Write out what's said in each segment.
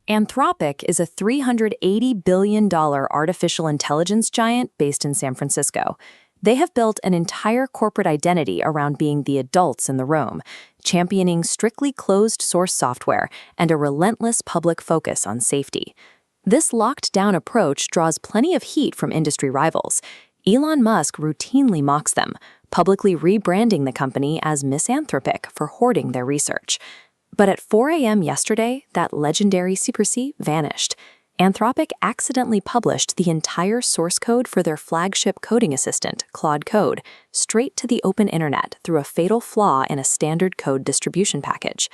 Anthropic is a $380 billion artificial intelligence giant based in San Francisco. They have built an entire corporate identity around being the adults in the room, championing strictly closed-source software and a relentless public focus on safety. This locked-down approach draws plenty of heat from industry rivals. Elon Musk routinely mocks them, publicly rebranding the company as misanthropic for hoarding their research. But at 4 a.m. yesterday, that legendary secrecy vanished. Anthropic accidentally published the entire source code for their flagship coding assistant, Claude Code, straight to the open internet through a fatal flaw in a standard code distribution package.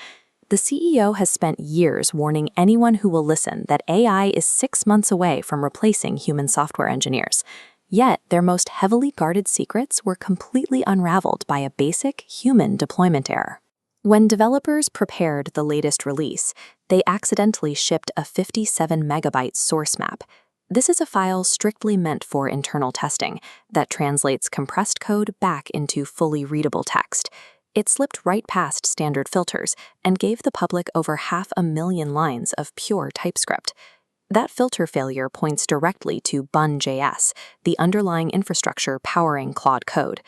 The CEO has spent years warning anyone who will listen that AI is 6 months away from replacing human software engineers. Yet, their most heavily guarded secrets were completely unraveled by a basic human deployment error. When developers prepared the latest release, they accidentally shipped a 57-megabyte source map. This is a file strictly meant for internal testing that translates compressed code back into fully readable text. It slipped right past standard filters and gave the public over 500,000 lines of pure TypeScript. That filter failure points directly to Bun.js, the underlying infrastructure powering Claude Code.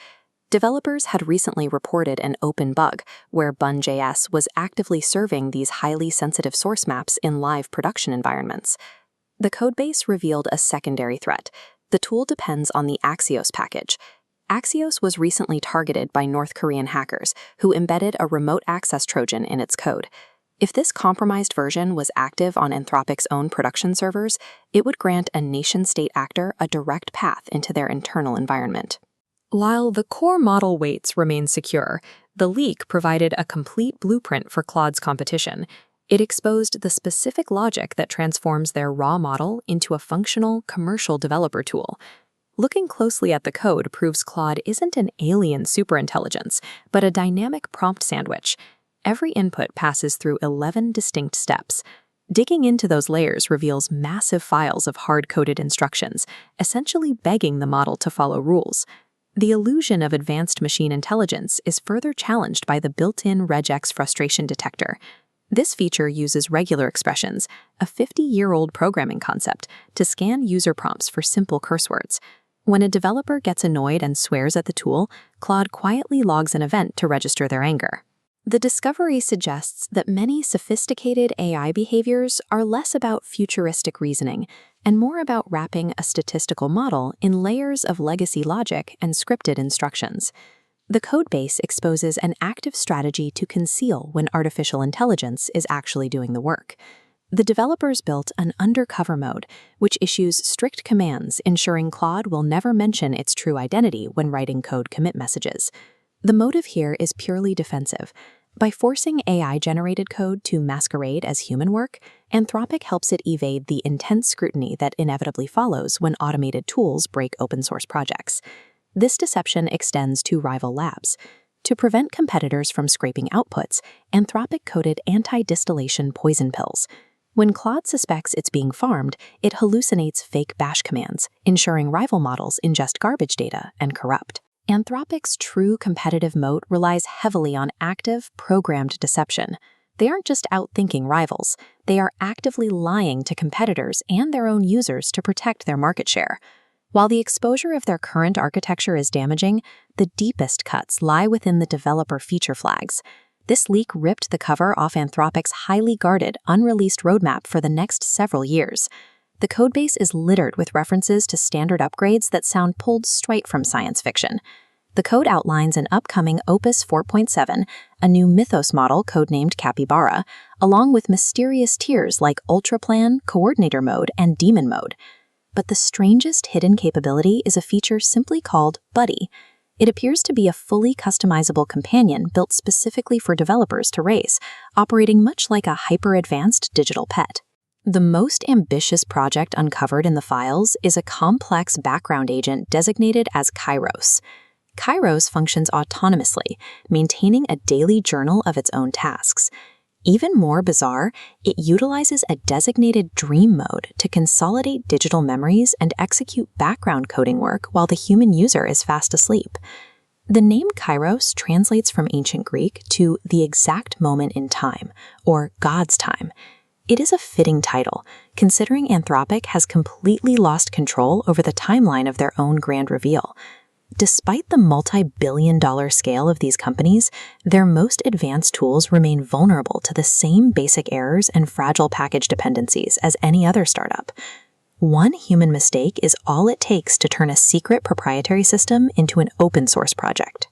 Developers had recently reported an open bug where Bun.js was actively serving these highly sensitive source maps in live production environments. The codebase revealed a secondary threat. The tool depends on the Axios package. Axios was recently targeted by North Korean hackers who embedded a remote access Trojan in its code. If this compromised version was active on Anthropic's own production servers, it would grant a nation-state actor a direct path into their internal environment. While the core model weights remain secure, the leak provided a complete blueprint for Claude's competition. It exposed the specific logic that transforms their raw model into a functional, commercial developer tool. Looking closely at the code proves Claude isn't an alien superintelligence, but a dynamic prompt sandwich. Every input passes through 11 distinct steps. Digging into those layers reveals massive files of hard-coded instructions, essentially begging the model to follow rules. The illusion of advanced machine intelligence is further challenged by the built-in regex frustration detector. This feature uses regular expressions, a 50-year-old programming concept, to scan user prompts for simple curse words. When a developer gets annoyed and swears at the tool, Claude quietly logs an event to register their anger. The discovery suggests that many sophisticated AI behaviors are less about futuristic reasoning and more about wrapping a statistical model in layers of legacy logic and scripted instructions. The codebase exposes an active strategy to conceal when artificial intelligence is actually doing the work. The developers built an undercover mode, which issues strict commands ensuring Claude will never mention its true identity when writing code commit messages. The motive here is purely defensive. By forcing AI-generated code to masquerade as human work, Anthropic helps it evade the intense scrutiny that inevitably follows when automated tools break open-source projects. This deception extends to rival labs. To prevent competitors from scraping outputs, Anthropic coded anti-distillation poison pills. When Claude suspects it's being farmed, it hallucinates fake bash commands, ensuring rival models ingest garbage data and corrupt. Anthropic's true competitive moat relies heavily on active, programmed deception. They aren't just outthinking rivals, they are actively lying to competitors and their own users to protect their market share. While the exposure of their current architecture is damaging, the deepest cuts lie within the developer feature flags. This leak ripped the cover off Anthropic's highly guarded, unreleased roadmap for the next several years. The codebase is littered with references to standard upgrades that sound pulled straight from science fiction. The code outlines an upcoming Opus 4.7, a new Mythos model codenamed Capybara, along with mysterious tiers like Ultra Plan, Coordinator Mode, and Demon Mode. But the strangest hidden capability is a feature simply called Buddy. It appears to be a fully customizable companion built specifically for developers to raise, operating much like a hyper-advanced digital pet. The most ambitious project uncovered in the files is a complex background agent designated as Kairos. Kairos functions autonomously, maintaining a daily journal of its own tasks. Even more bizarre, it utilizes a designated dream mode to consolidate digital memories and execute background coding work while the human user is fast asleep. The name Kairos translates from ancient Greek to the exact moment in time, or God's time. It is a fitting title, considering Anthropic has completely lost control over the timeline of their own grand reveal. Despite the multi-billion-dollar scale of these companies, their most advanced tools remain vulnerable to the same basic errors and fragile package dependencies as any other startup. One human mistake is all it takes to turn a secret proprietary system into an open-source project.